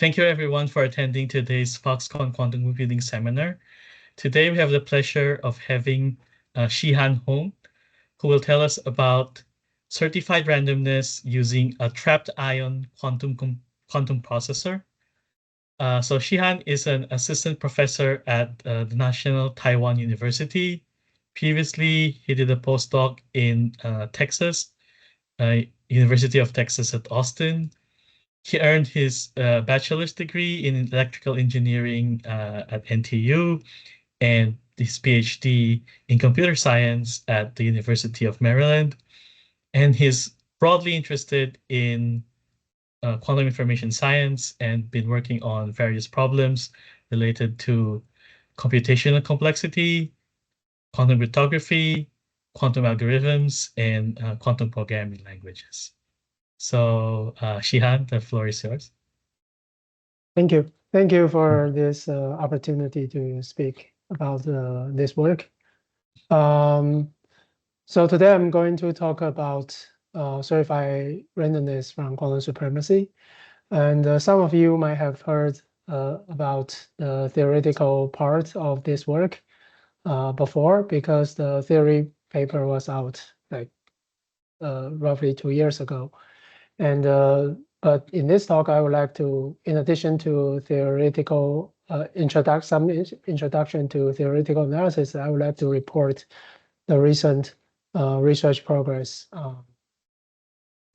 Thank you everyone for attending today's Foxconn Quantum Computing Seminar. Today we have the pleasure of having Shih-Han Hung, who will tell us about certified randomness using a trapped ion quantum processor. So Shih-Han is an assistant professor at the National Taiwan University. Previously, he did a postdoc in Texas, University of Texas at Austin. He earned his bachelor's degree in electrical engineering at NTU and his PhD in computer science at the University of Maryland. And he's broadly interested in quantum information science and been working on various problems related to computational complexity, quantum cryptography, quantum algorithms, and quantum programming languages. So, Shih-Han, the floor is yours. Thank you. Thank you for this opportunity to speak about this work. So today I'm going to talk about certified randomness from quantum supremacy. And some of you might have heard about the theoretical part of this work before, because the theory paper was out like roughly 2 years ago. And but in this talk, I would like to, in addition to theoretical introduction to theoretical analysis, I would like to report the recent research progress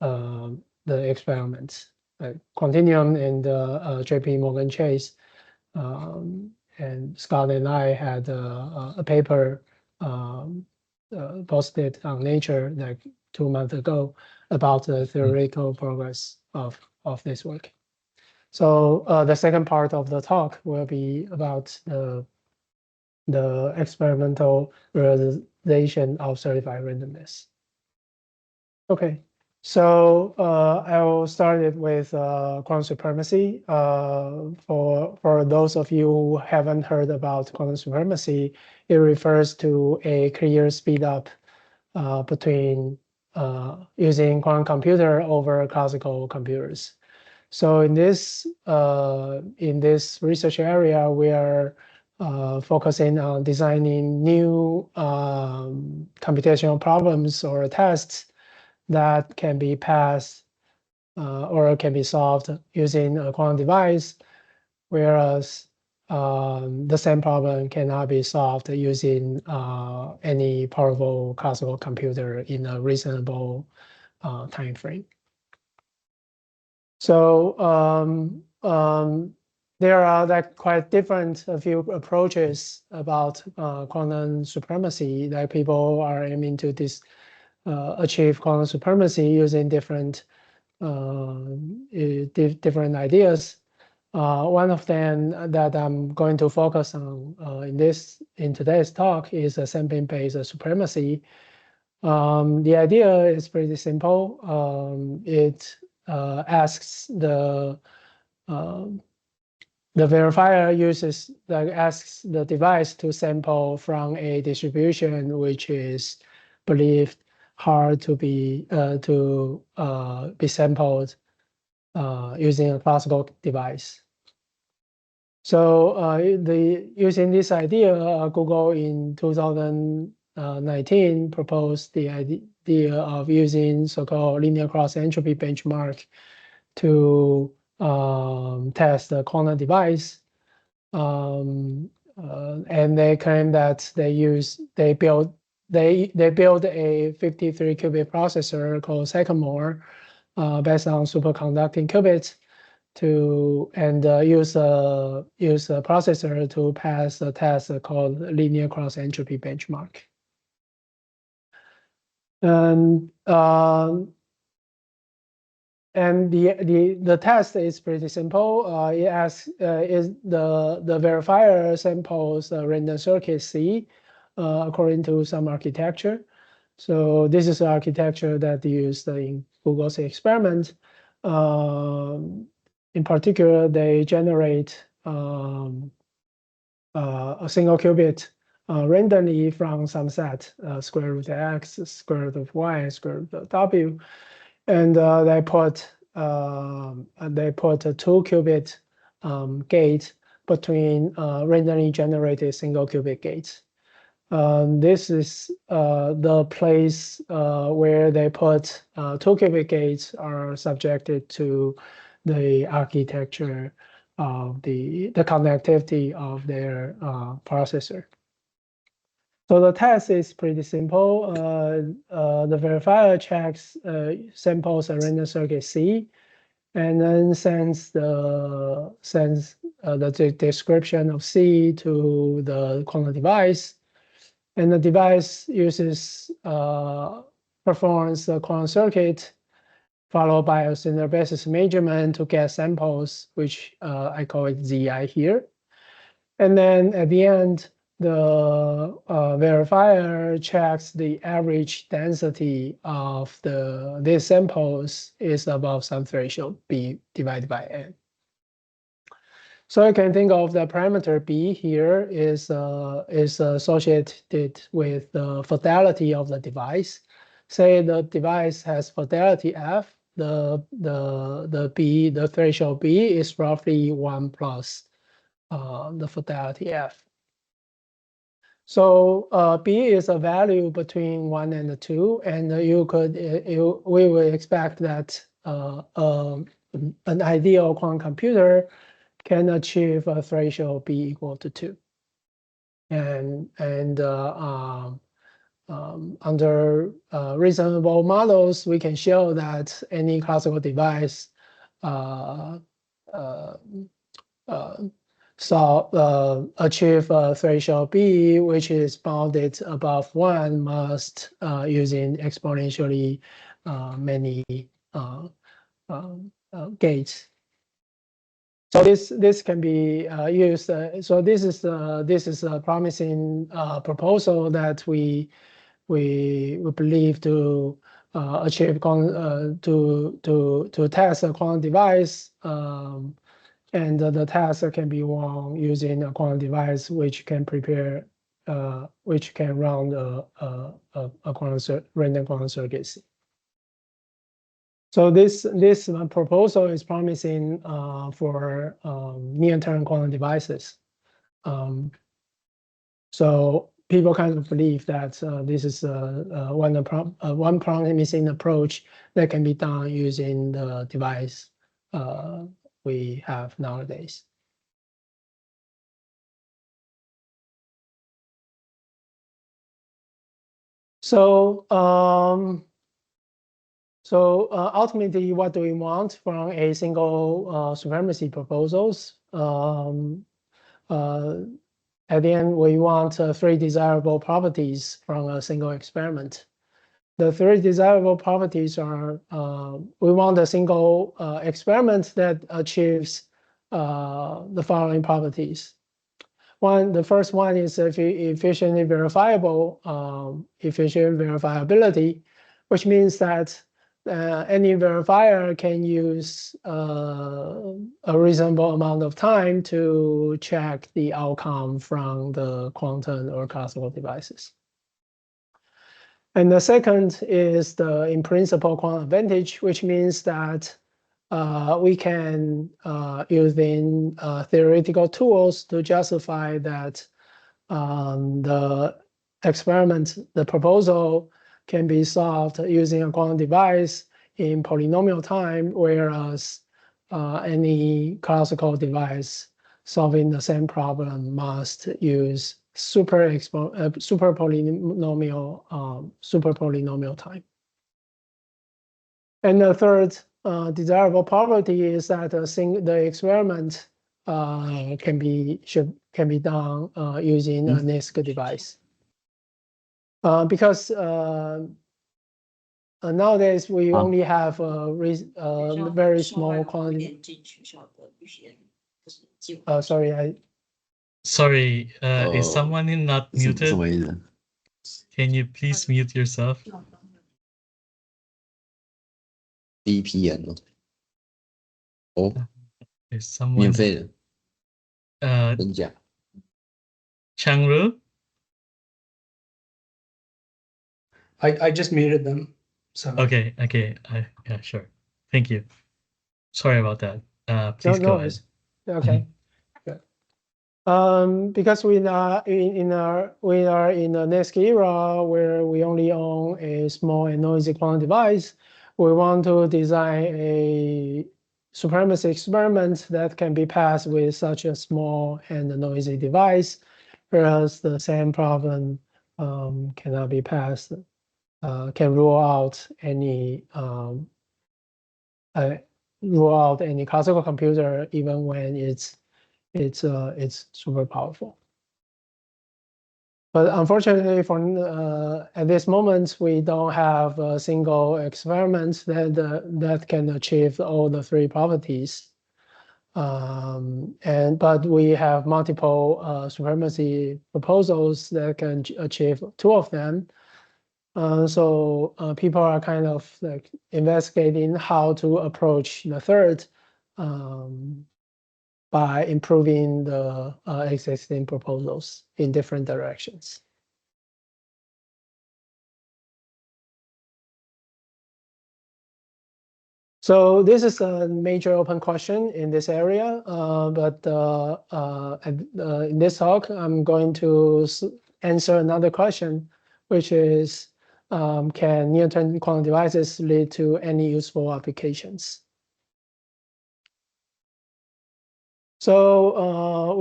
on the experiments. Quantinuum and JP Morgan Chase and Scott and I had a paper posted on Nature like 2 months ago about the theoretical progress of this work. So the second part of the talk will be about the experimental realization of certified randomness. Okay, so I will start it with quantum supremacy. For those of you who haven't heard about quantum supremacy, it refers to a clear speed up between using quantum computer over classical computers. So in this research area, we are focusing on designing new computational problems or tests that can be passed or can be solved using a quantum device, whereas the same problem cannot be solved using any powerful classical computer in a reasonable time frame. So there are like quite different few approaches about quantum supremacy. Like people are aiming to achieve quantum supremacy using different ideas. One of them that I'm going to focus on in today's talk is a sampling-based supremacy. The idea is pretty simple. It asks the verifier asks the device to sample from a distribution which is believed hard to be sampled using a classical device. So using this idea, Google in 2019 proposed the idea of using so-called linear cross entropy benchmark to test the quantum device. And they claim that they build a 53-qubit processor called Sycamore based on superconducting qubits and use a processor to pass a test called linear cross entropy benchmark. And the test is pretty simple. It asks is the verifier samples a random circuit C according to some architecture. So this is the architecture that used in Google's experiment. In particular, they generate a single qubit randomly from some set, square root of x, square root of y, square root of w, and they put a 2-qubit gate between randomly generated single qubit gates. This is the place where they put 2-qubit gates are subjected to the architecture of the connectivity of their processor. So the test is pretty simple. The verifier checks samples a random circuit C, and then sends the description of C to the quantum device. And the device performs the quantum circuit followed by a standard basis measurement to get samples, which I call it ZI here. And then at the end, the verifier checks the average density of these samples is above some threshold B divided by N. So you can think of the parameter B here is associated with the fidelity of the device. Say the device has fidelity F, the threshold B is roughly 1 plus the fidelity F. So B is a value between 1 and 2, and we would expect that an ideal quantum computer can achieve a threshold B equal to 2. And under reasonable models, we can show that any classical device achieve a threshold B, which is bounded above 1, must using exponentially many gates. So this can be used. So this is a promising proposal that we believe to achieve to test a quantum device, and the test can be won using a quantum device which can run a random quantum circuit. So this proposal is promising for near-term quantum devices. So people kind of believe that this is one promising approach that can be done using the device we have nowadays. So ultimately, what do we want from a single supremacy proposals? At the end, we want 3 desirable properties from a single experiment. The 3 desirable properties are, we want a single experiment that achieves the following properties. The first one is efficiently verifiable, efficient verifiability, which means that any verifier can use a reasonable amount of time to check the outcome from the quantum or classical devices. And the second is the in principle quantum advantage, which means that we can using theoretical tools to justify that the experiment, the proposal can be solved using a quantum device in polynomial time, whereas any classical device solving the same problem must use super polynomial time. And the third desirable property is that the experiment can be done using a NISQ device. Because nowadays we only have a very small quantity. Sorry, Sorry, is someone not 什 muted? 么意思？ Can you please mute yourself? 第一批人哦，哦， Is someone 免费的，真假？ Changru? I just muted them. So Okay, yeah, sure. Thank you. Sorry about that. Please go ahead. Okay. Good. Because we are in the next era where we only own a small and noisy quantum device, we want to design a supremacy experiment that can be passed with such a small and noisy device, whereas the same problem cannot be passed, can rule out any classical computer even when it's super powerful. But unfortunately, at this moment, we don't have a single experiment that can achieve all the three properties. But we have multiple supremacy proposals that can achieve two of them. So people are kind of like investigating how to approach the third by improving the existing proposals in different directions. So this is a major open question in this area, but in this talk, I'm going to answer another question, which is, can near-term quantum devices lead to any useful applications? So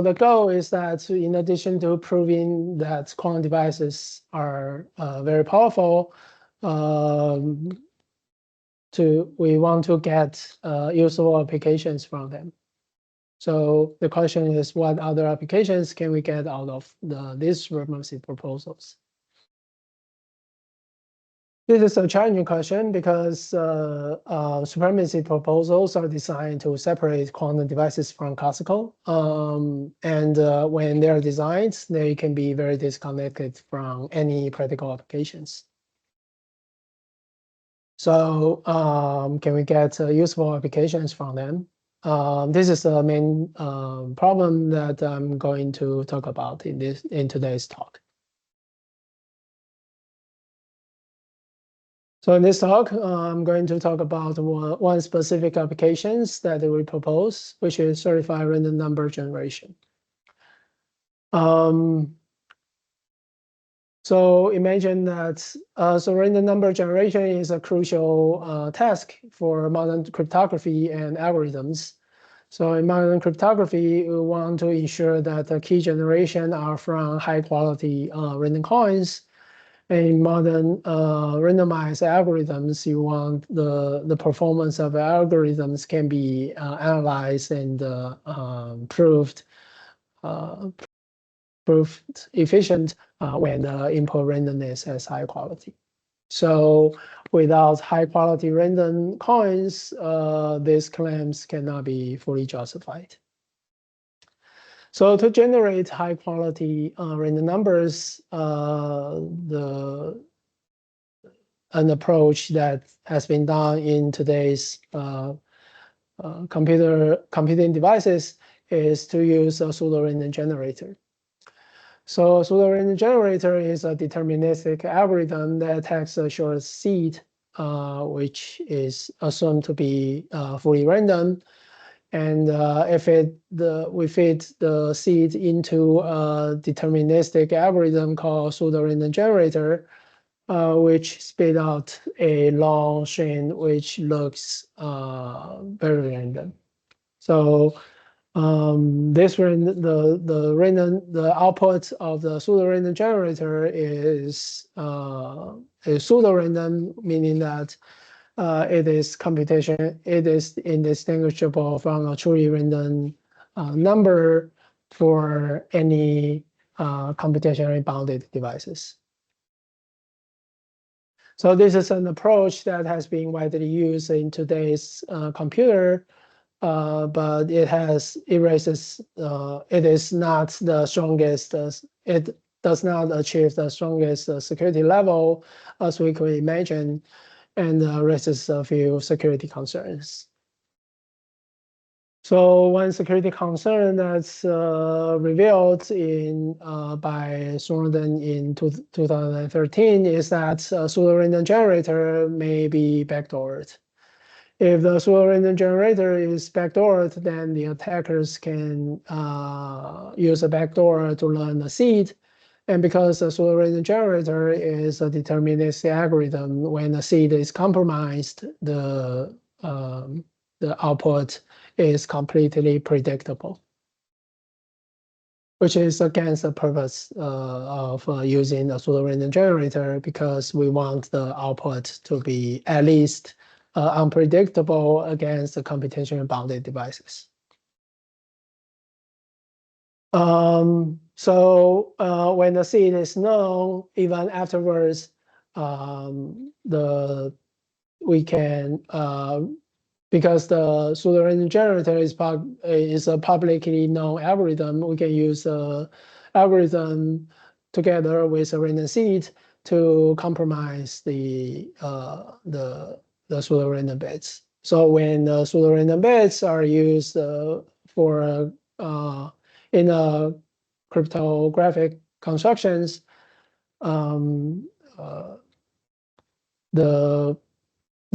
the goal is that in addition to proving that quantum devices are very powerful, we want to get useful applications from them. So the question is, what other applications can we get out of these supremacy proposals? This is a challenging question because supremacy proposals are designed to separate quantum devices from classical. And when they're designed, they can be very disconnected from any practical applications. So can we get useful applications from them? This is the main problem that I'm going to talk about in today's talk. So in this talk, I'm going to talk about one specific applications that we propose, which is certified random number generation. So imagine that random number generation is a crucial task for modern cryptography and algorithms. So in modern cryptography, we want to ensure that the key generation are from high quality random coins. In modern randomized algorithms, you want the performance of algorithms can be analyzed and proved efficient when the input randomness has high quality. So without high quality random coins, these claims cannot be fully justified. So to generate high quality random numbers, an approach that has been done in today's computing devices is to use a pseudo-random generator. So pseudo-random generator is a deterministic algorithm that takes a short seed, which is assumed to be fully random. And we fit the seed into a deterministic algorithm called pseudo-random generator, which spit out a long string which looks very random. So the output of the pseudo-random generator is pseudo-random, meaning that it is indistinguishable from a truly random number for any computationally bounded devices. So this is an approach that has been widely used in today's computer, but it is not the strongest. It does not achieve the strongest security level as we could imagine, and raises a few security concerns. So one security concern that's revealed by Snowden in 2013 is that a pseudo-random generator may be backdoored. if the pseudo-random generator is backdoored, then the attackers can use a backdoor to learn the seed. And because the pseudo-random generator is a deterministic algorithm, when the seed is compromised, the output is completely predictable, which is against the purpose of using a pseudo-random generator, because we want the output to be at least unpredictable against the computation-bounded devices. So when the seed is known, even afterwards, we can because the pseudo-random generator is a publicly known algorithm, we can use the algorithm together with a random seed to compromise the pseudo-random bits. So when the pseudo-random bits are used for in cryptographic constructions, the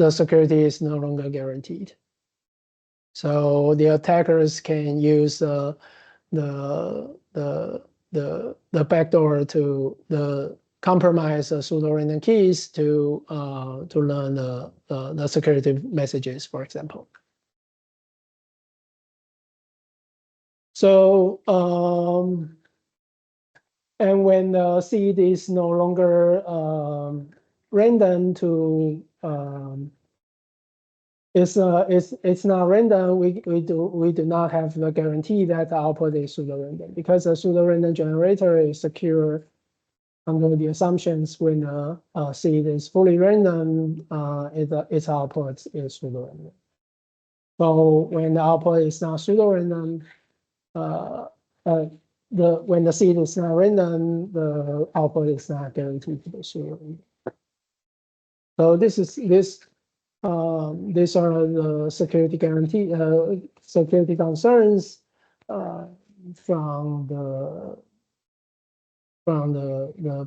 security is no longer guaranteed. So the attackers can use the backdoor to compromise the pseudo-random keys to learn the security messages, for example. So and when the seed is no longer random to it's not random. We do not have the guarantee that the output is pseudo-random, because a pseudo-random generator is secure under the assumptions when the seed is fully random, its output is pseudo-random. So when the output is not pseudo-random, when the seed is not random, the output is not guaranteed to be pseudo-random. So these are the security security concerns from the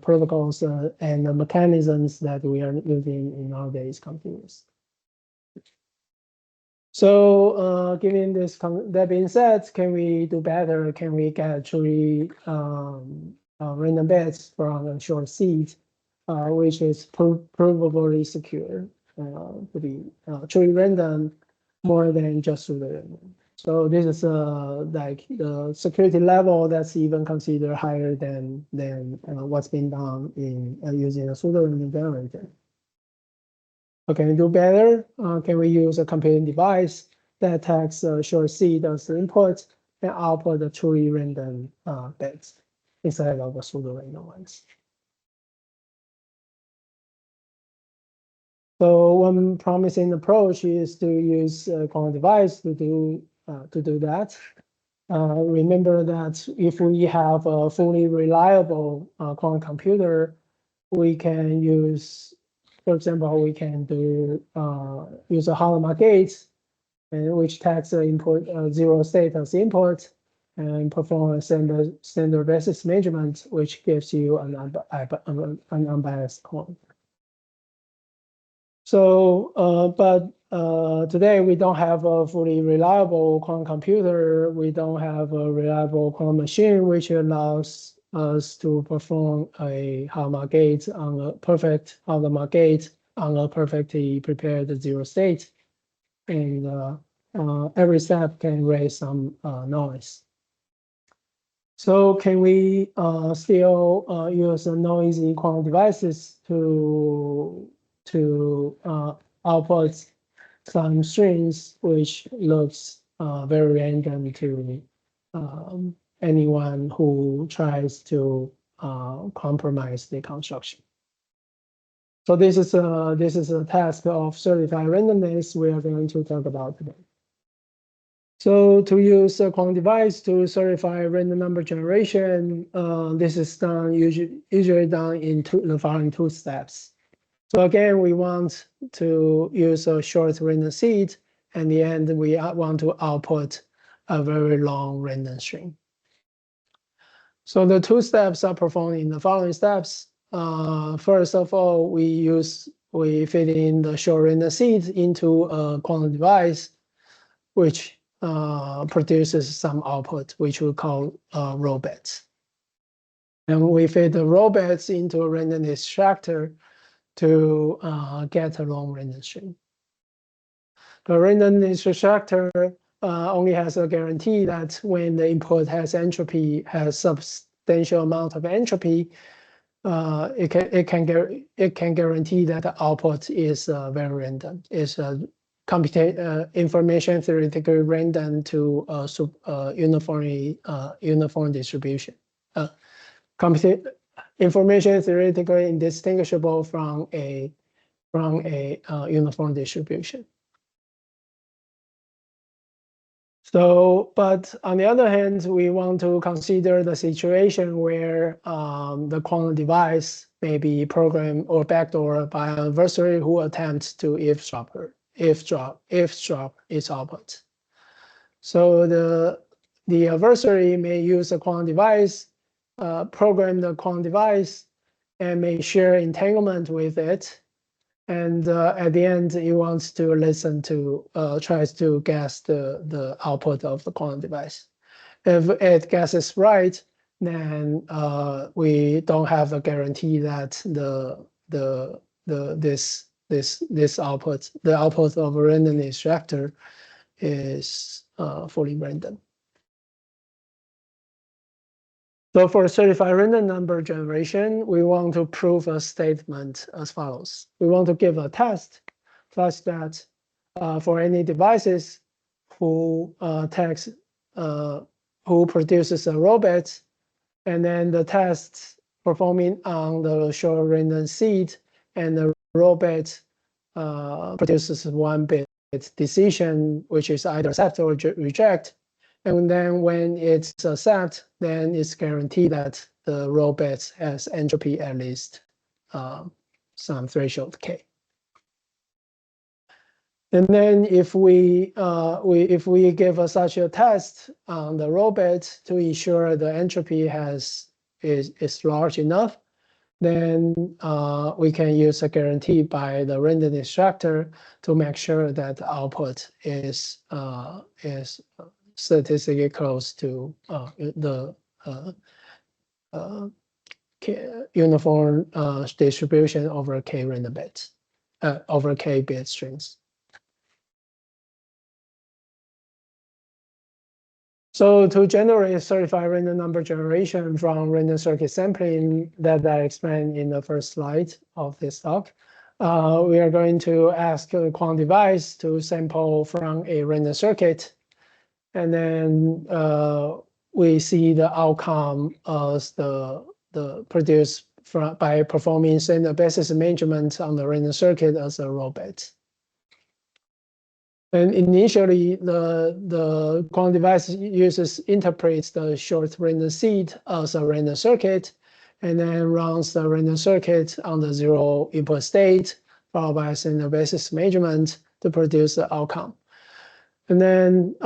protocols and the mechanisms that we are using in nowadays computers. So given this, that being said, can we do better? Can we get truly random bits from a short seed, which is provably secure to be truly random more than just pseudo-random? So this is like the security level that's even considered higher than what's been done in using a pseudo-random generator. Can we do better? Can we use a computing device that takes a short seed as the input and output the truly random bits instead of a pseudo-random ones? So one promising approach is to use a quantum device to do that. Remember that if we have a fully reliable quantum computer, we can use, for example, we can use a Hadamard gate, which takes the input zero state as input, and perform a standard basis measurement, which gives you an unbiased quantum. So, but today we don't have a fully reliable quantum computer. We don't have a reliable quantum machine, which allows us to perform a Hadamard gate on a perfect Hadamard gate on a perfectly prepared zero state. And every step can raise some noise. So can we still use noisy quantum devices to output some strings which looks very random to anyone who tries to compromise the construction? So this is a task of certified randomness we are going to talk about today. So to use a quantum device to certify random number generation, this is done usually done in the following two steps. So again, we want to use a short random seed, and in the end, we want to output a very long random string. So the two steps are performed in the following steps. First of all, we we feed in the short random seed into a quantum device, which produces some output, which we call row bits. And we feed the row bits into a randomness extractor to get a long random string. The randomness extractor only has a guarantee that when the input has entropy, has substantial amount of entropy, it can guarantee that the output is very random. It's information theoretically random to uniform distribution. Information theoretically indistinguishable from a uniform distribution. So, but on the other hand, we want to consider the situation where the quantum device may be programmed or backdoored by an adversary who attempts to eavesdrop its output. So the adversary may use a quantum device, program the quantum device, and may share entanglement with it. And at the end, it wants to listen to, tries to guess the output of the quantum device. If it guesses right, then we don't have a guarantee that this output, the output of a random extractor, is fully random. So for certified random number generation, we want to prove a statement as follows. We want to give a test such that for any devices who who produces a robot, and then the test performing on the short random seed, and the robot produces one bit decision, which is either accept or reject. And then when it's accept, then it's guaranteed that the robot has entropy at least some threshold k. And then if we give such a test on the robot to ensure the entropy is large enough, then we can use a guarantee by the random extractor to make sure that the output is statistically close to the uniform distribution over k random bits, over k bit strings. So to generate certified random number generation from random circuit sampling that I explained in the first slide of this talk, we are going to ask the quantum device to sample from a random circuit. And then we see the outcome as the produced by performing standard basis measurement on the random circuit as a robot. And initially, the quantum device interprets the short random seed as a random circuit, and then runs the random circuit on the zero input state, followed by a standard basis measurement to produce the outcome. And then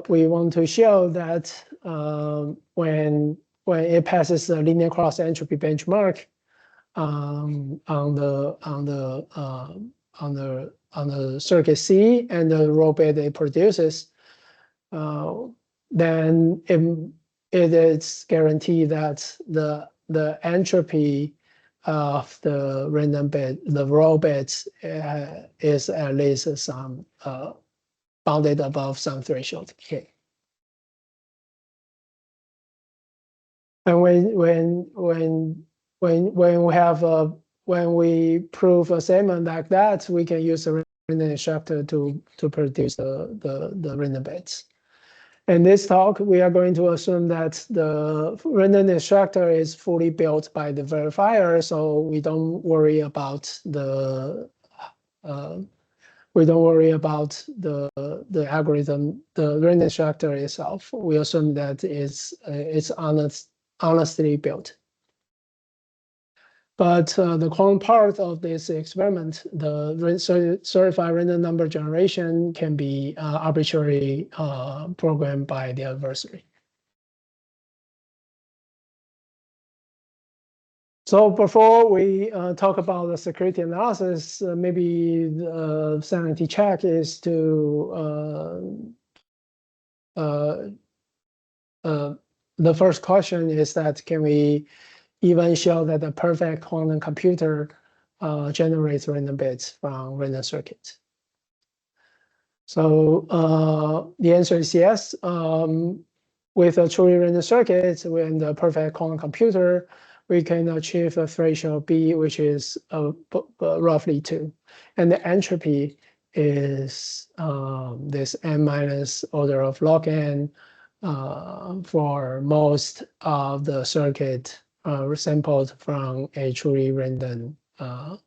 we want to show that when it passes the linear cross entropy benchmark on the circuit C and the robot it produces, then it is guaranteed that the entropy of the random bit, the robot, is at least some bounded above some threshold k. And when we prove a statement like that, we can use a random extractor to produce the random bits. In this talk, we are going to assume that the random extractor is fully built by the verifier, so we don't worry about the algorithm, the random extractor itself. We assume that it's honestly built. But the quantum part of this experiment, the certified random number generation, can be arbitrarily programmed by the adversary. So before we talk about the security analysis, maybe the sanity check is to the first question is that can we even show that the perfect quantum computer generates random bits from random circuits? So the answer is yes. With a truly random circuit, with the perfect quantum computer, we can achieve a threshold B, which is roughly 2. And the entropy is this n minus order of log n for most of the circuit sampled from a truly random from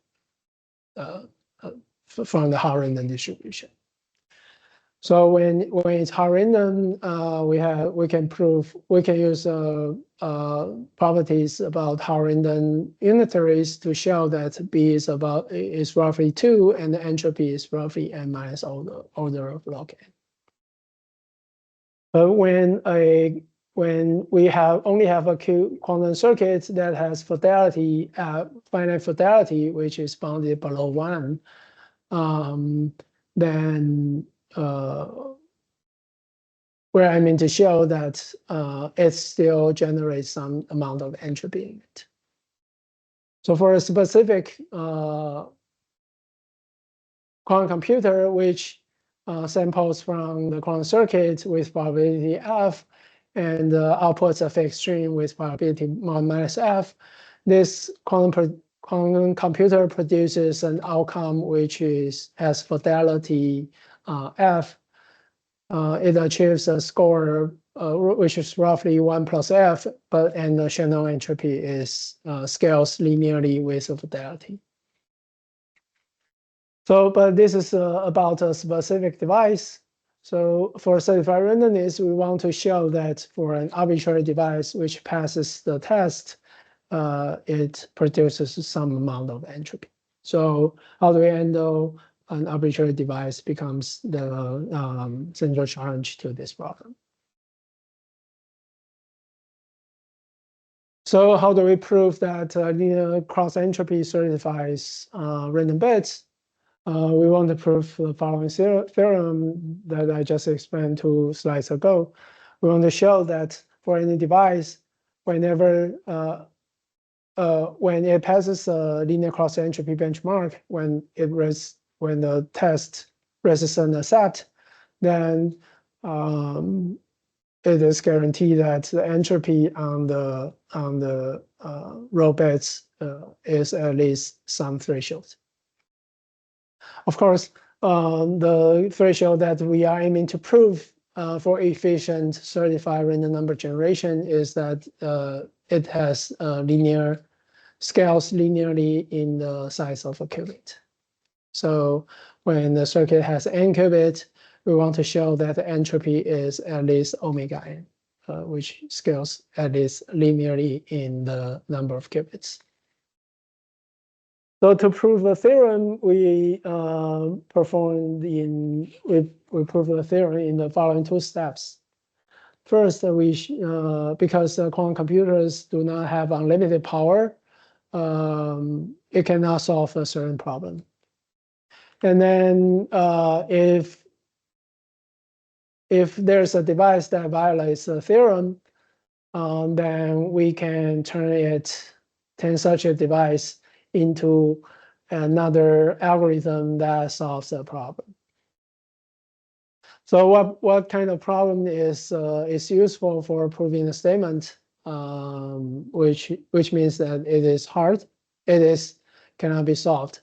the hard random distribution. So when it's hard random, we can use properties about hard random unitaries to show that B is roughly 2 and the entropy is roughly n minus order of log n. But when we only have a quantum circuit that has fidelity, finite fidelity, which is bounded below 1, then where I mean to show that it still generates some amount of entropy in it. So for a specific quantum computer, which samples from the quantum circuit with probability f and outputs a fixed string with probability mod minus f, this quantum computer produces an outcome which has fidelity f. It achieves a score which is roughly 1 plus f, and the Shih-Han entropy scales linearly with the fidelity. So, but this is about a specific device. So for certified randomness, we want to show that for an arbitrary device which passes the test, it produces some amount of entropy. So how do we handle an arbitrary device becomes the central challenge to this problem. So how do we prove that linear cross entropy certifies random bits? We want to prove the following theorem that I just explained 2 slides ago. We want to show that for any device, whenever when it passes a linear cross entropy benchmark, when the test rests on a set, then it is guaranteed that the entropy on the row bits is at least some threshold. Of course, the threshold that we are aiming to prove for efficient certified random number generation is that it has scales linearly in the size of a qubit. So when the circuit has n qubits, we want to show that the entropy is at least omega n, which scales at least linearly in the number of qubits. So to prove the theorem, we prove the theorem in the following 2 steps. First, because quantum computers do not have unlimited power, it cannot solve a certain problem. And then if there's a device that violates the theorem, then we can turn such a device into another algorithm that solves the problem. So what kind of problem is useful for proving a statement, which means that it is hard, cannot be solved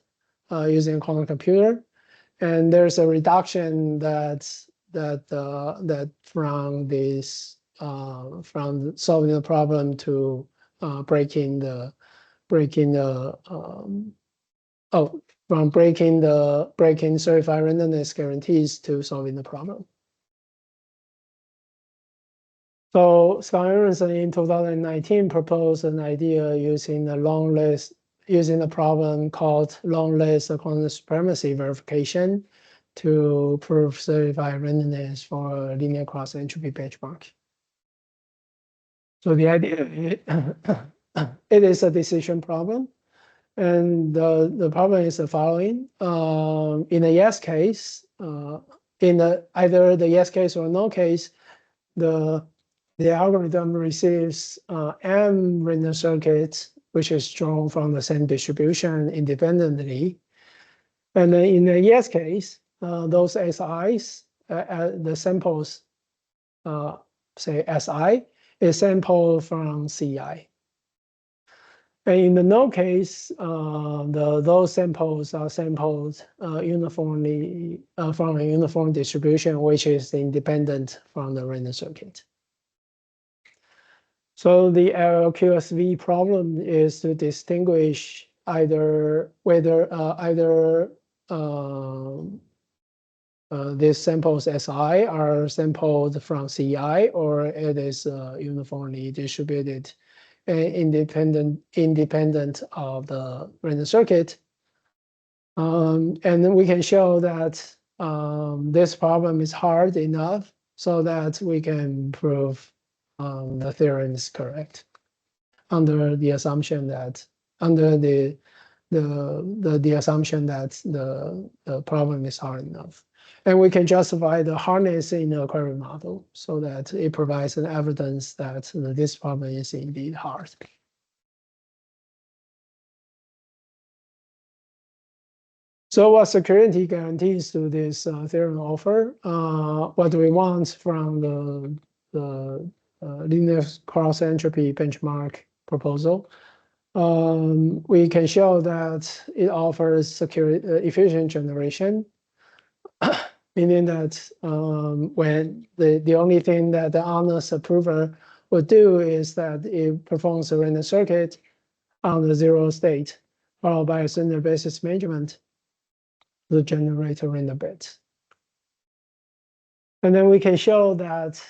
using a quantum computer, and there's a reduction that from solving the problem to breaking certified randomness guarantees to solving the problem. So Scott Aronson in 2019 proposed an idea using a problem called long list quantum supremacy verification to prove certified randomness for a linear cross entropy benchmark. So the idea it is a decision problem. And the problem is the following. In a yes case, in either the yes case or no case, the algorithm receives m random circuits, which is drawn from the same distribution independently. And then in the yes case, those SIs, the samples, say SI, is sampled from CI. And in the no case, those samples are sampled uniformly from a uniform distribution, which is independent from the random circuit. So the LLQSV problem is to distinguish either whether these samples SI are sampled from CI or it is uniformly distributed and independent of the random circuit. And then we can show that this problem is hard enough so that we can prove the theorem is correct under the assumption that the assumption that the problem is hard enough. And we can justify the hardness in the query model so that it provides an evidence that this problem is indeed hard. So what security guarantees do this theorem offer? What do we want from the linear cross entropy benchmark proposal? We can show that it offers secure, efficient generation, meaning that when the only thing that the honest approver would do is that it performs a random circuit on the 0 state, followed by a standard basis measurement to generate a random bit. And then we can show that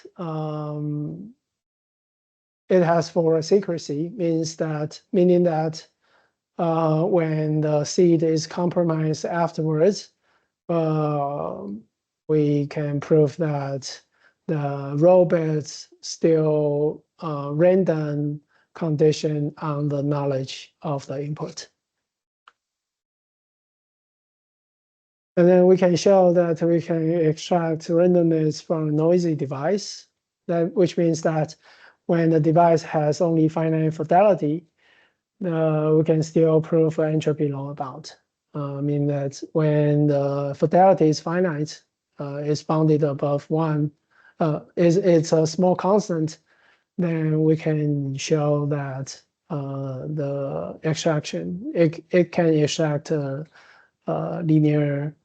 it has forward secrecy, meaning that when the seed is compromised afterwards, we can prove that the row bits still random condition on the knowledge of the input. And then we can show that we can extract randomness from a noisy device, which means that when the device has only finite fidelity, we can still prove entropy law bound. Mean that when the fidelity is finite, is bounded above 1, it's a small constant, then we can show that the extraction, it can extract a linear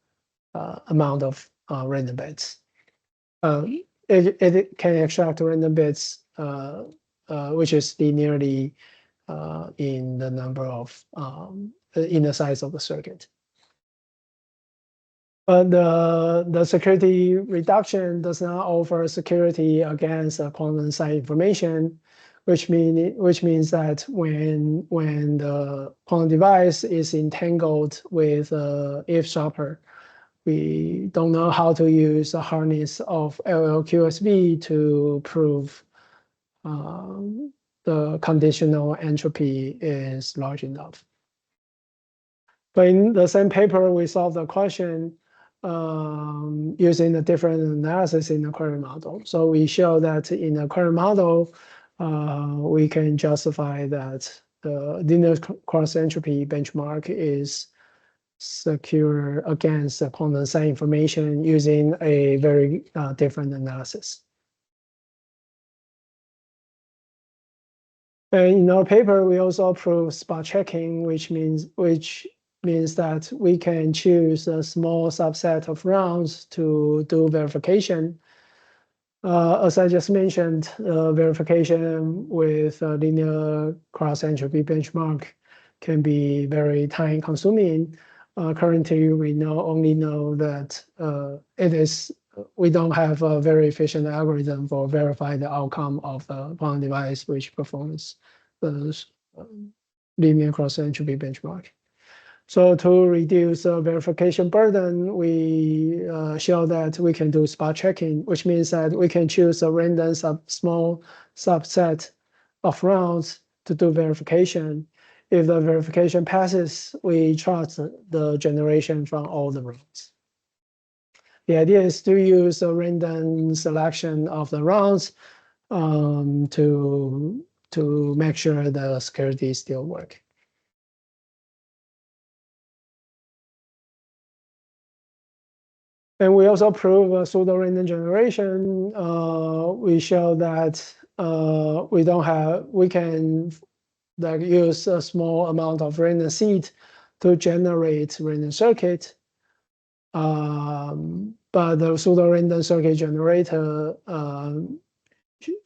amount of random bits. It can extract random bits, which is linearly in the number of in the size of the circuit. But the security reduction does not offer security against quantum side information, which means that when the quantum device is entangled with eavesdropper, we don't know how to use the hardness of LLQSV to prove the conditional entropy is large enough. But in the same paper, we solved the question using a different analysis in the query model. So we show that in the query model, we can justify that the linear cross entropy benchmark is secure against the quantum side information using a very different analysis. And in our paper, we also prove spot checking, which means that we can choose a small subset of rounds to do verification. As I just mentioned, verification with a linear cross entropy benchmark can be very time consuming. Currently, we only know that we don't have a very efficient algorithm for verify the outcome of the quantum device which performs the linear cross entropy benchmark. So to reduce the verification burden, we show that we can do spot checking, which means that we can choose a random small subset of rounds to do verification. If the verification passes, we trust the generation from all the rounds. The idea is to use a random selection of the rounds to make sure the security still work. And we also prove a pseudo-random generation. We show that we can use a small amount of random seed to generate random circuit. But the pseudo-random circuit generator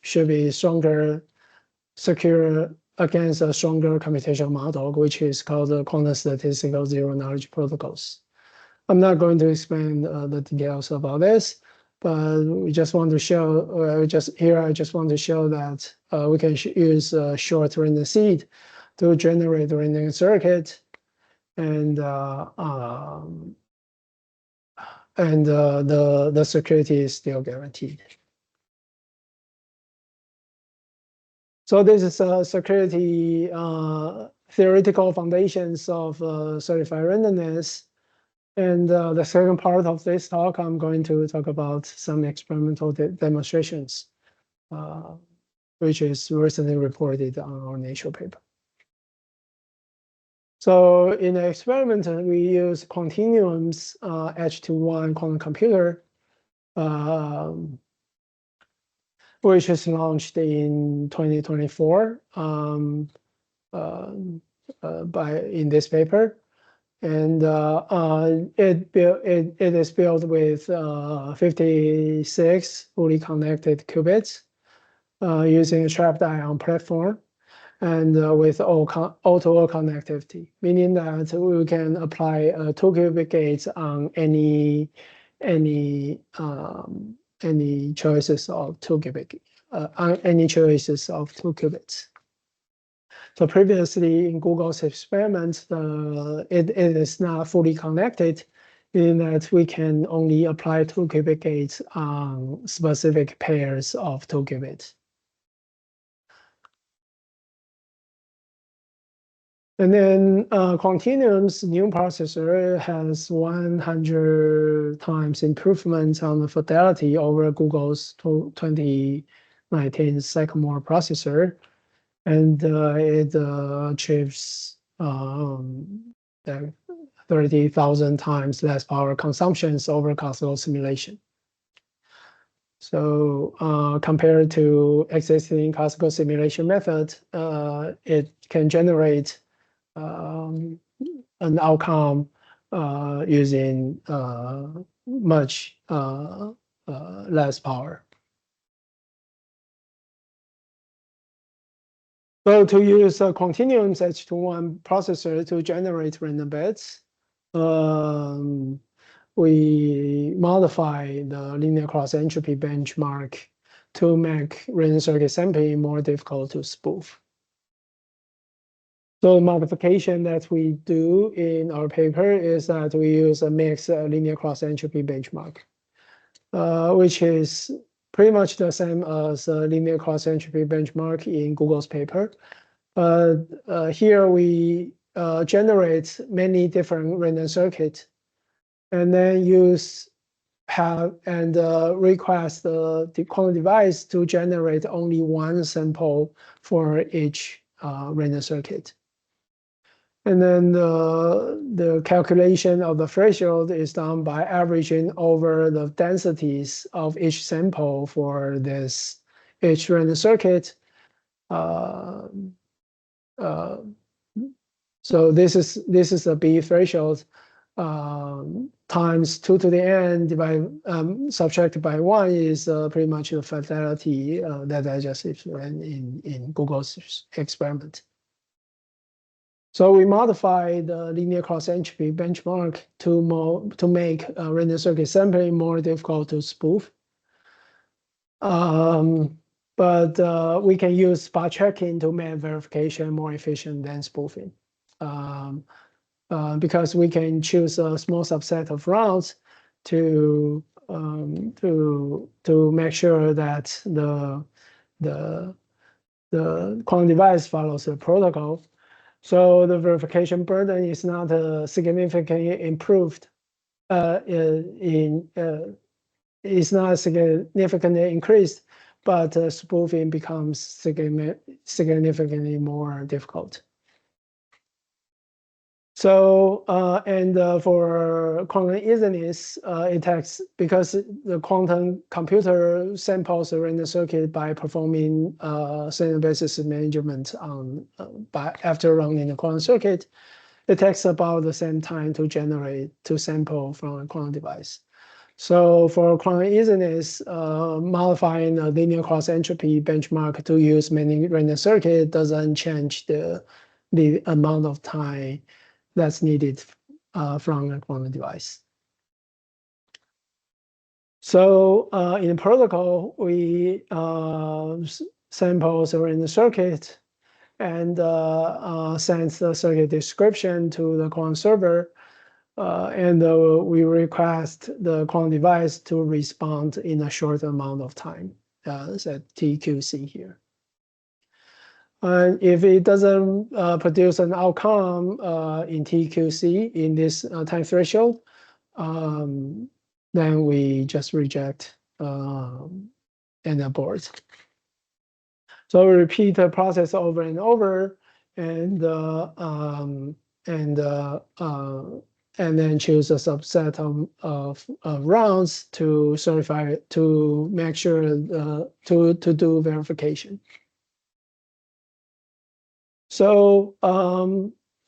should be stronger, secure against a stronger computational model, which is called the quantum statistical zero-knowledge protocols. I'm not going to explain the details about this, but we just want to show, I just want to show that we can use a short random seed to generate a random circuit, and the security is still guaranteed. So this is security theoretical foundations of certified randomness. And the second part of this talk, I'm going to talk about some experimental demonstrations, which is recently reported on our Nature paper. So in the experiment, we use Quantinuum's H2-1 quantum computer, which is launched in 2024 in this paper. And it is built with 56 fully connected qubits using a trapped ion platform, and with all-to-all connectivity, meaning that we can apply 2-qubit gates on any choices of 2-qubit So previously in Google's experiments, it is not fully connected, in that we can only apply 2-qubit gates on specific pairs of 2 qubits. And then Quantinuum's new processor has 100 times improvement on the fidelity over Google's 2019 Sycamore processor. And it achieves 30,000 times less power consumptions over classical simulation. So compared to existing classical simulation method, it can generate an outcome using much less power. So to use Quantinuum's H2-1 processor to generate random bits, we modify the linear cross entropy benchmark to make random circuit sampling more difficult to spoof. So the modification that we do in our paper is that we use a mixed linear cross entropy benchmark, which is pretty much the same as a linear cross entropy benchmark in Google's paper. Here we generate many different random circuits, and then request the quantum device to generate only one sample for each random circuit. And then the calculation of the threshold is done by averaging over the densities of each sample for each random circuit. So this is a B threshold times 2 to the n subtracted by 1 is pretty much the fidelity that I just explained in Google's experiment. So we modify the linear cross entropy benchmark to make random circuit sampling more difficult to spoof. But we can use spot checking to make verification more efficient than spoofing, because we can choose a small subset of rounds to make sure that quantum device follows the protocol. So the verification burden is not significantly improved is not significantly increased, but spoofing becomes significantly more difficult. So, for quantum easiness, it takes, because the quantum computer samples a random circuit by performing signal basis management on after running the quantum circuit, it takes about the same time to sample from a quantum device. So for quantum easiness, modifying a linear cross entropy benchmark to use many random circuit doesn't change the amount of time that's needed from a quantum device. So in protocol, we sample the random circuit and send the circuit description to the quantum server. And we request the quantum device to respond in a short amount of time, set TQC here. And if it doesn't produce an outcome in TQC in this time threshold, then we just reject and abort. So we repeat the process over and over, and then choose a subset of rounds to certify, to make sure to do verification. So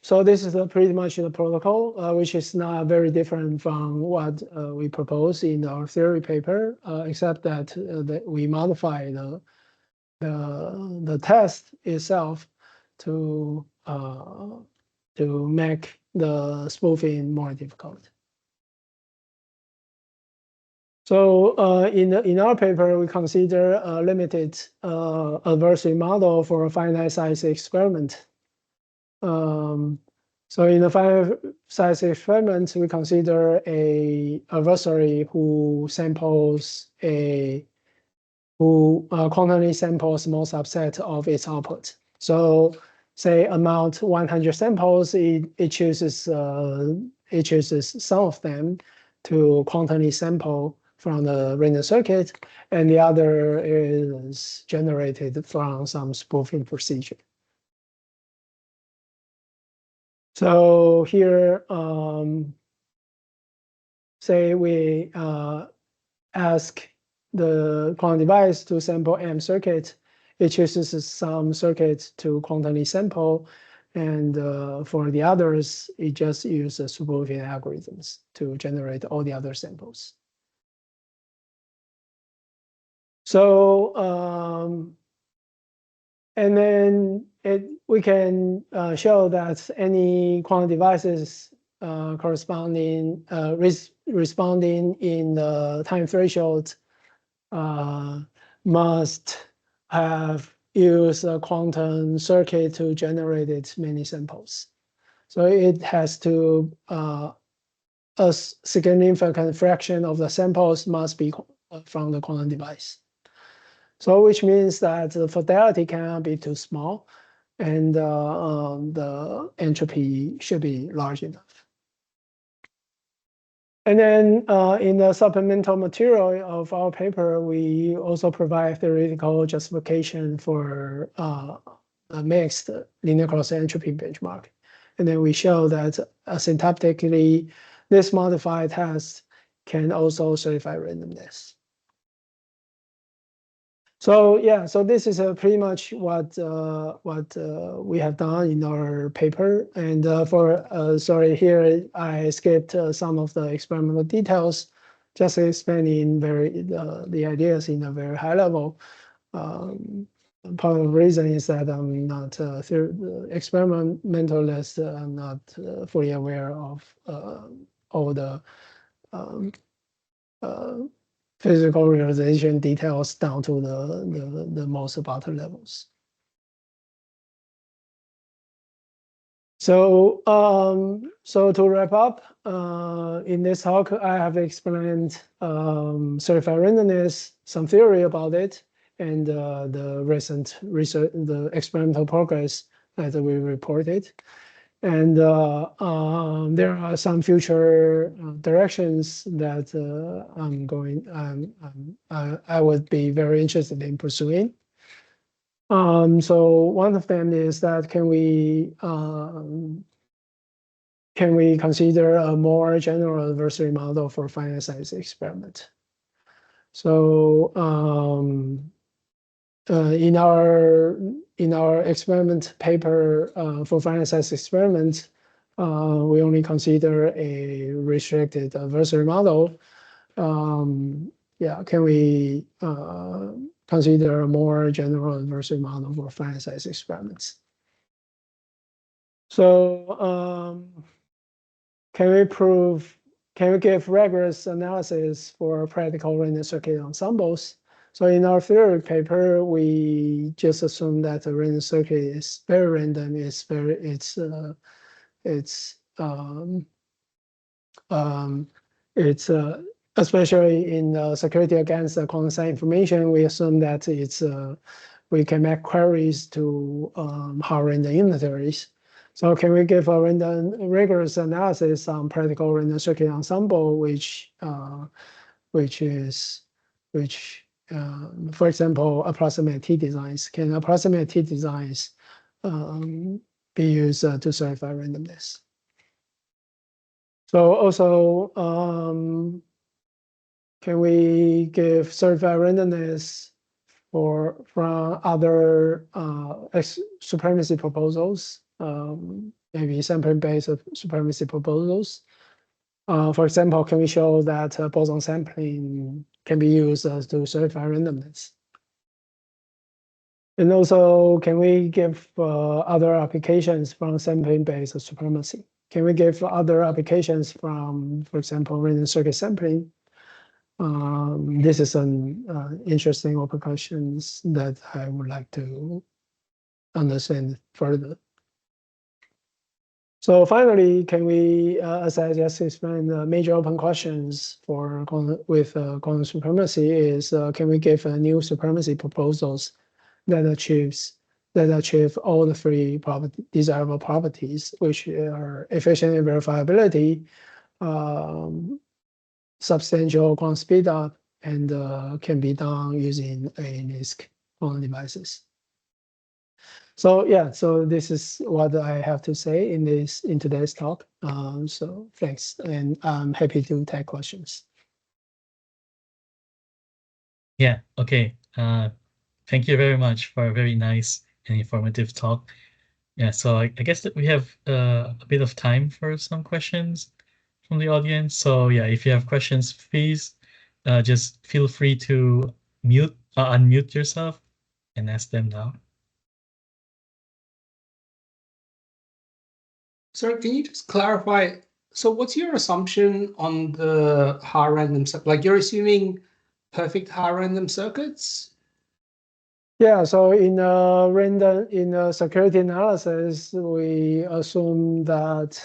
so this is pretty much the protocol, which is not very different from what we propose in our theory paper, except that we modify the test itself to make the spoofing more difficult. So in our paper, we consider a limited adversary model for a finite size experiment. So in the finite size experiment, we consider a adversary who quantumly samples small subset of its output. So say amount 100 samples, it chooses some of them to quantumly sample from the random circuit, and the other is generated from some spoofing procedure. So here, say we ask the quantum device to sample M circuit, it chooses some circuit to quantumly sample, and for the others, it just uses spoofing algorithms to generate all the other samples. So, and then we can show that any quantum devices responding in the time threshold must have used a quantum circuit to generate its many samples. So it has to, a significant fraction of the samples must be from the quantum device. So which means that the fidelity cannot be too small, and the entropy should be large enough. And then in the supplemental material of our paper, we also provide theoretical justification for a mixed linear cross entropy benchmark. And then we show that asymptotically, this modified test can also certify randomness. So yeah, so this is pretty much what we have done in our paper. And sorry, here I skipped some of the experimental details, just explaining the ideas in a very high level. Part of the reason is that I'm not experimentalist. I'm not fully aware of all the physical realization details down to the most bottom levels. So, so to wrap up, in this talk, I have explained certified randomness, some theory about it, and the recent research, the experimental progress that we reported. And there are some future directions that I would be very interested in pursuing. So one of them is that can we consider a more general adversary model for finite size experiment? So in our experiment paper for finite size experiments, we only consider a restricted adversary model. Yeah, can we consider a more general adversary model for finite size experiments? So can we give rigorous analysis for practical random circuit ensembles? So in our theory paper, we just assume that the random circuit is very random. It's especially in security against quantum science information, we assume that we can make queries to hard random unitaries. So can we give a rigorous analysis on practical random circuit ensemble, which for example, approximate T designs? Can approximate T designs be used to certify randomness? So also, can we give certified randomness from other supremacy proposals, maybe sampling-based supremacy proposals? For example, can we show that boson sampling can be used to certify randomness? And also, can we give other applications from sampling-based supremacy? Can we give other applications from, for example, random circuit sampling? This is an interesting open questions that I would like to understand further. So finally, can we, as I just explained, the major open questions for quantum supremacy is can we give new supremacy proposals that achieve all the three desirable properties, which are efficient verifiability, substantial quantum speed up, and can be done using ANISC quantum devices. So yeah, so this is what I have to say in today's talk. So thanks, and I'm happy to take questions. Yeah, okay. Thank you very much for a very nice and informative talk. Yeah, so I guess that we have a bit of time for some questions from the audience. So yeah, if you have questions, please just feel free to unmute yourself and ask them now. Sorry, can you just clarify? So what's your assumption on the hard random circuit? Like you're assuming perfect hard random circuits? Yeah, so in security analysis, we assume that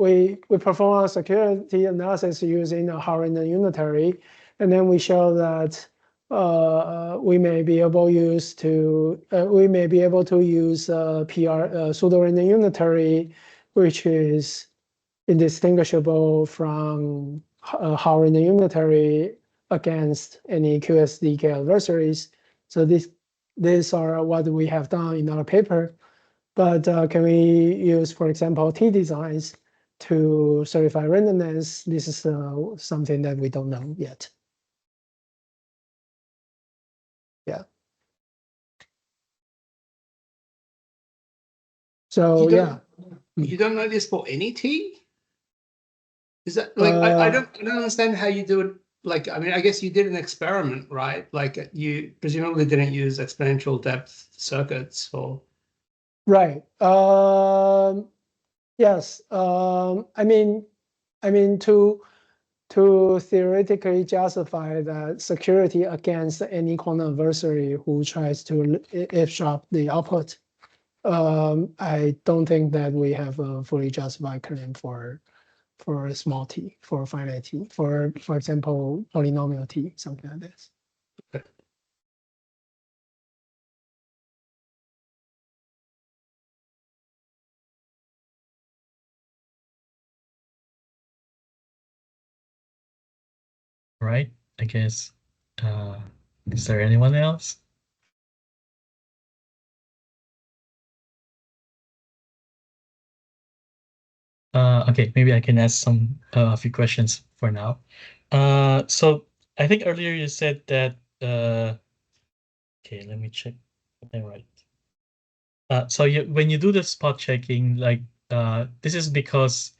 we perform a security analysis using a hard random unitary, and then we show that we may be able to use pseudo random unitary, which is indistinguishable from a hard random unitary against any QSDK adversaries. So these are what we have done in our paper. But can we use, for example, T designs to certify randomness? This is something that we don't know yet. Yeah. So yeah. You don't know this for any T? Is that like I don't understand how you do it. Like, I mean, I guess you did an experiment, right? Like you presumably didn't use exponential depth circuits for. Right. Yes. I mean, to theoretically justify that security against any quantum adversary who tries to eavesdrop the output, I don't think that we have a fully justified claim for a small t, for finite t, for example, polynomial t, something like this. Right, I guess. Is there anyone else? Okay, maybe I can ask a few questions for now. So I think earlier you said that okay, let me check what I write. So when you do the spot checking, like this is because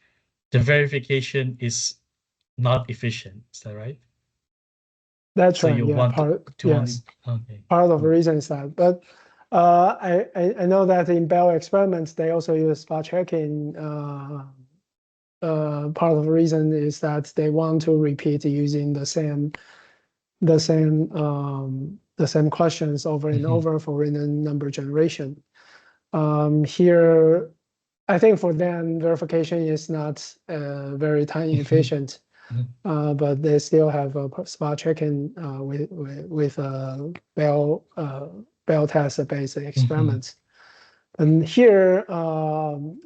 the verification is not efficient. Is that right? That's So right. you Yeah, want part to yes. okay. Part of the reason is that, but I know that in Bell experiments they also use spot checking. Part of the reason is that they want to repeat using the same questions over and over for random number generation. Here, I think for them verification is not very time efficient. But they still have a spot checking with Bell test based experiments. And here,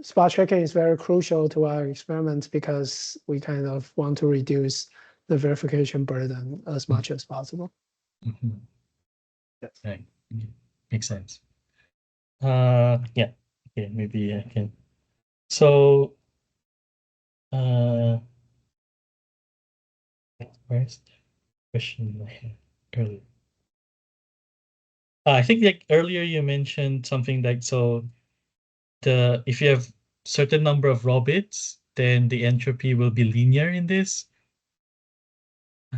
spot checking is very crucial to our experiments because we kind of want to reduce the verification burden as much as possible. Yes. Right. Makes sense. Yeah. Okay, maybe I can. So, where's the question I had earlier? I think like earlier you mentioned something like so if you have certain number of raw bits, then the entropy will be linear in this.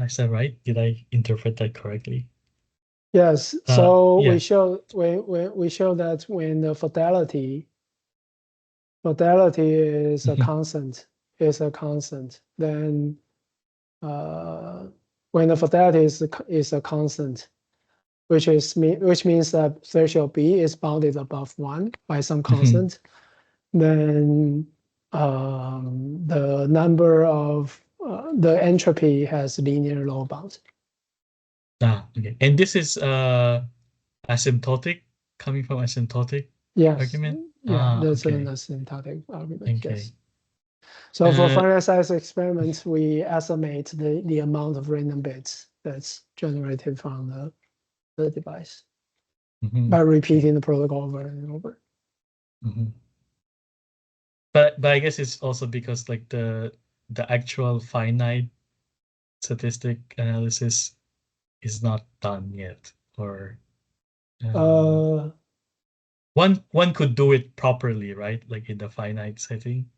Is that right? Did I interpret that correctly? Yes. So yeah. we show that when the fidelity is a constant, then when the fidelity is a constant, which means that threshold B is bounded above 1 by some constant, then the number of the entropy has linear low bounds. Okay. And this is asymptotic, coming from asymptotic argument? Yeah, that's okay. an asymptotic argument. Okay. Yes. So for finite size experiments, we estimate the amount of random bits that's generated from the device by repeating the protocol over and over. But I guess it's also because like the actual finite statistic analysis is not done yet, or one could do it properly, right? Like in the finite setting,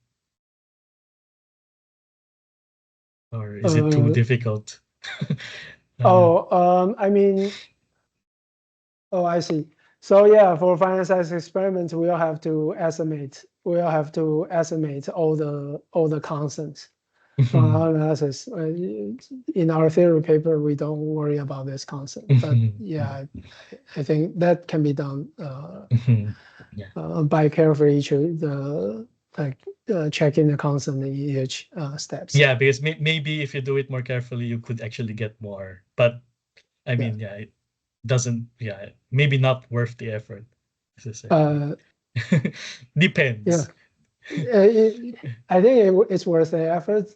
or is it too difficult? I mean, I see. So yeah, for finite size experiments, we'll have to estimate all the constants from our analysis. In our theory paper, we don't worry about this concept, but yeah, I think that can be done by carefully checking the constant in each steps. Yeah, because maybe if you do it more carefully, you could actually get more. But I mean, yeah, it doesn't. Yeah, maybe not worth the effort. Depends. Yeah. I think it's worth the effort.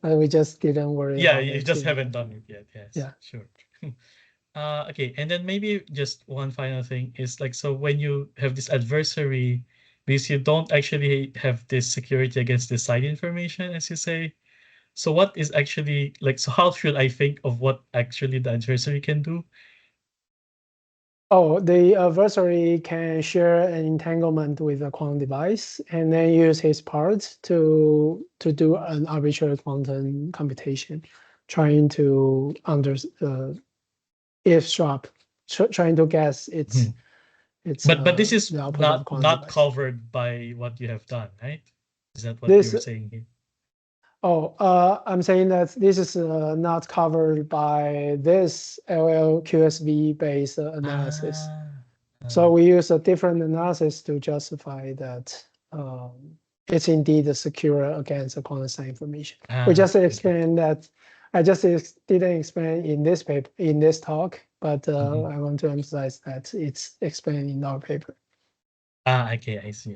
We just didn't worry. Yeah, you just haven't done it yet. Yes. Yeah. Sure. Okay, and then maybe just one final thing is like, so when you have this adversary, because you don't actually have this security against the side information, as you say. So what is actually like, so how should I think of what actually the adversary can do? Oh, the adversary can share an entanglement with a quantum device and then use his parts to do an arbitrary quantum computation, trying to eavesdrop, trying to guess its. But this is not covered by what you have done, right? Is that what you're saying here? Oh, I'm saying that this is not covered by this LLQSV based analysis. So we use a different analysis to justify that it's indeed secure against the quantum state information. We just explained that I just didn't explain in this paper, in this talk, but Mhm. I want to emphasize that it's explained in our paper. Ah, okay, I see.